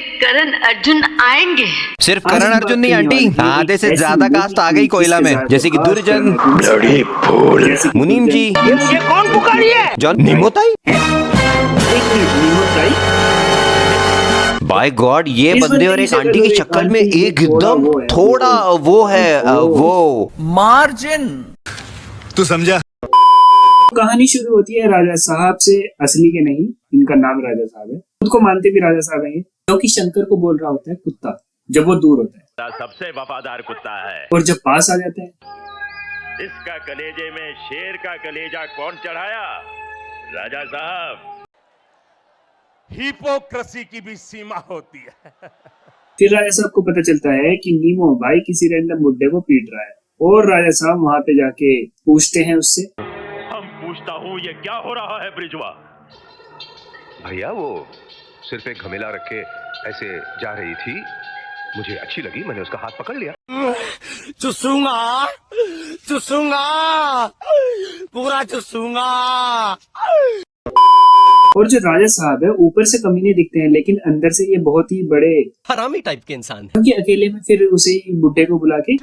करण अर्जुन आएंगे। सिर्फ करण अर्जुन नहीं आंटी, आधे से ज्यादा कास्ट आ गई कोयला में, जैसे कि दुर्जन, ब्लडी फूल, मुनीम जी, ये कौन पुकारी है? जॉन निमोताई। बाय गॉड, ये बंदे और एक आंटी की शक्ल में एकदम थोड़ा वो है, वो मार्जिन। तू समझा? कहानी शुरू होती है राजा साहब से, असली के नहीं, इनका नाम राजा साहब है, खुद को मानते भी राजा साहब हैं, जो कि शंकर को बोल रहा होता है कुत्ता, जब वो दूर होता है। सबसे वफादार कुत्ता है, और जब पास आ जाता है, इसका कलेजे में शेर का कलेजा कौन चढ़ाया? राजा साहब। हिपोक्रेसी की भी सीमा होती है। फिर राजा साहब को पता चलता है कि नीमो भाई किसी रैंडम बुड्ढे को पीट रहा है, और राजा साहब वहां पे जाके पूछते हैं उससे। हम पूछता हूँ, ये क्या हो रहा है ब्रिजवा? भैया वो सिर्फ एक घमेला रखे ऐसे जा रही थी, मुझे अच्छी लगी, मैंने उसका हाथ पकड़ लिया। चुसूंगा, चुसूंगा, पूरा चुसूंगा। और जो राजा साहब है ऊपर से कमीने दिखते हैं, लेकिन अंदर से ये बहुत ही बड़े हरामी टाइप के इंसान है। क्योंकि अकेले में फिर उसे ही बुड्ढे को बुला के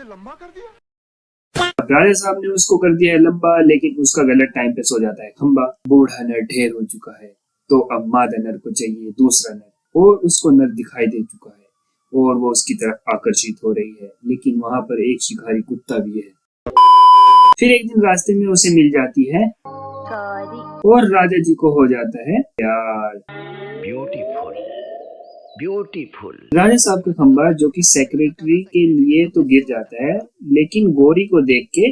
राजा साहब ने उसको कर दिया है लंबा, लेकिन उसका गलत टाइम पे सो जाता है खंबा। बूढ़ा नर ढेर हो चुका है, तो अब मादा नर को चाहिए दूसरा नर, और उसको नर दिखाई दे चुका है और वो उसकी तरफ आकर्षित हो रही है, लेकिन वहां पर एक शिकारी कुत्ता भी है। फिर एक दिन रास्ते में उसे मिल जाती है और राजा जी को हो जाता है प्यार। Beautiful, beautiful. राजा साहब का खंबा जो कि सेक्रेटरी के लिए तो गिर जाता है, लेकिन गोरी को देख के,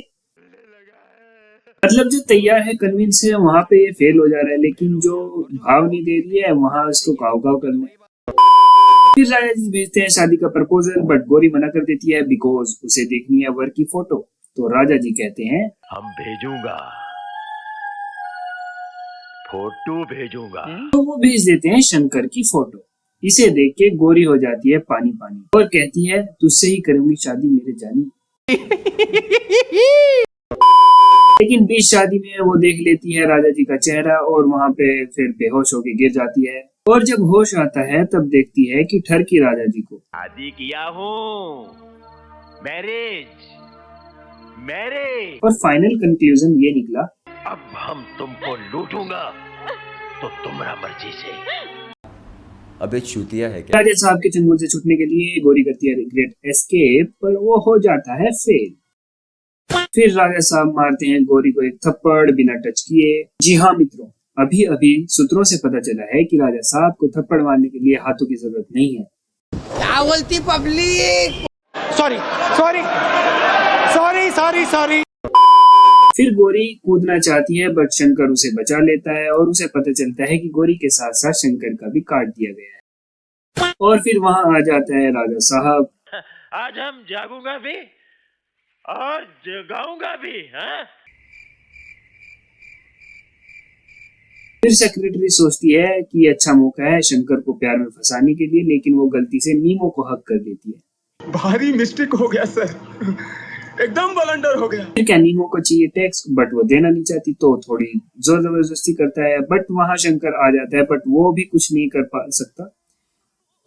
मतलब जो तैयार है कन्विंस है, वहां पे ये फेल हो जा रहा है, लेकिन जो भाव नहीं दे रही है वहां उसको काव काव करना है। फिर राजा जी भेजते हैं शादी का प्रपोजल, बट गोरी मना कर देती है बिकॉज उसे देखनी है वर की फोटो। तो राजा जी कहते हैं हम भेजूंगा, फोटो भेजूंगा। तो वो भेज देते हैं शंकर की फोटो। इसे देख के गोरी हो जाती है पानी पानी और कहती है तुझसे ही करूंगी शादी मेरे जानी। लेकिन बीच शादी में वो देख लेती है राजा जी का चेहरा और वहां पे फिर बेहोश होके गिर जाती है, और जब होश आता है तब देखती है कि ठरकी राजा जी को। शादी किया हूँ, मैरिज, मैरिज। और फाइनल कंक्लूजन ये निकला, अब हम तुमको लूटूंगा तो तुम्हारा मर्जी से। अबे चूतिया है क्या? राजा साहब के चंगुल से छूटने के लिए गोरी करती है ग्रेट एस्केप, पर वो हो जाता है फेल। फिर राजा साहब मारते हैं गोरी को एक थप्पड़ बिना टच किए। जी हाँ मित्रों, अभी अभी सूत्रों से पता चला है कि राजा साहब को थप्पड़ मारने के लिए हाथों की जरूरत नहीं है। क्या बोलती public? Sorry sorry sorry sorry sorry. फिर गोरी कूदना चाहती है, बट शंकर उसे बचा लेता है और उसे पता चलता है कि गोरी के साथ साथ शंकर का भी काट दिया गया है। और फिर वहां आ जाता है राजा साहब। आज हम जागूंगा भी और जगाऊंगा भी, हाँ? फिर सेक्रेटरी सोचती है कि ये अच्छा मौका है शंकर को प्यार में फंसाने के लिए, लेकिन वो गलती से नीमो को हक कर देती है। भारी मिस्टेक हो गया सर, एकदम ब्लंडर हो गया। फिर क्या नीमो को चाहिए टैक्स, बट वो देना नहीं चाहती, तो थोड़ी जोर जबरदस्ती करता है, बट वहां शंकर आ जाता है, बट वो भी कुछ नहीं कर पा सकता,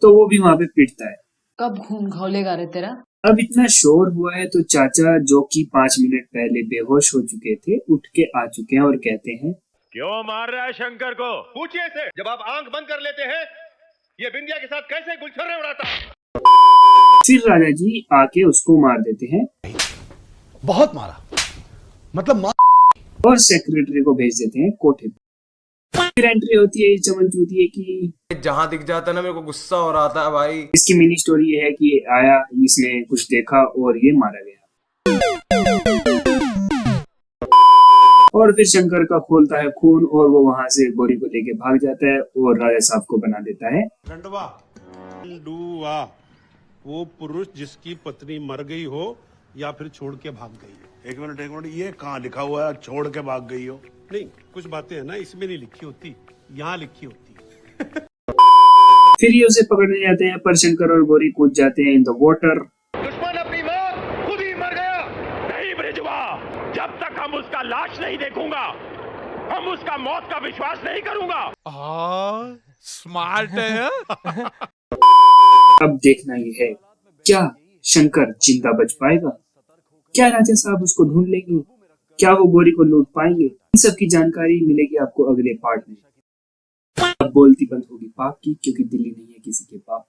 तो वो भी वहां पे पिटता है। कब खून खौलेगा रे तेरा? अब इतना शोर हुआ है तो चाचा जो कि 5 मिनट पहले बेहोश हो चुके थे उठ के आ चुके हैं और कहते हैं क्यों मार रहा है शंकर को? पूछिए से, जब आप आंख बंद कर लेते हैं, ये बिंदिया के साथ कैसे गुलछर्रे उड़ाता? फिर राजा जी आके उसको मार देते हैं, बहुत मारा, मतलब और सेक्रेटरी को भेज देते हैं कोठे पे। फिर एंट्री होती है चमन चूतिए की। जहां दिख जाता है ना मेरे को गुस्सा हो रहा था भाई। इसकी मिनी स्टोरी ये है कि ये आया, इसने कुछ देखा और ये मारा गया। और फिर शंकर का खोलता है खून और वो वहां से गोरी को लेके भाग जाता है और राजा साहब को बना देता है खंडवा। वो पुरुष जिसकी पत्नी मर गई हो या फिर छोड़ के भाग गई हो। एक मिनट, ये कहाँ लिखा हुआ है छोड़ के भाग गई हो? नहीं, कुछ बातें है ना इसमें नहीं लिखी होती, यहाँ लिखी होती है। फिर ये उसे पकड़ने जाते हैं, पर शंकर और गोरी कूद जाते हैं इन द वाटर। दुश्मन अपनी मौत खुद ही मर गया। नहीं ब्रिजवा, जब तक हम उसका लाश नहीं देखूंगा, हम उसका मौत का विश्वास नहीं करूंगा। स्मार्ट है। अब देखना ये है, क्या शंकर जिंदा बच पाएगा? क्या राजा साहब उसको ढूंढ लेंगे? क्या वो गोरी को लूट पाएंगे? इन सब की जानकारी मिलेगी आपको अगले पार्ट में। अब बोलती बंद होगी पाप की, क्योंकि दिल्ली नहीं है किसी के बाप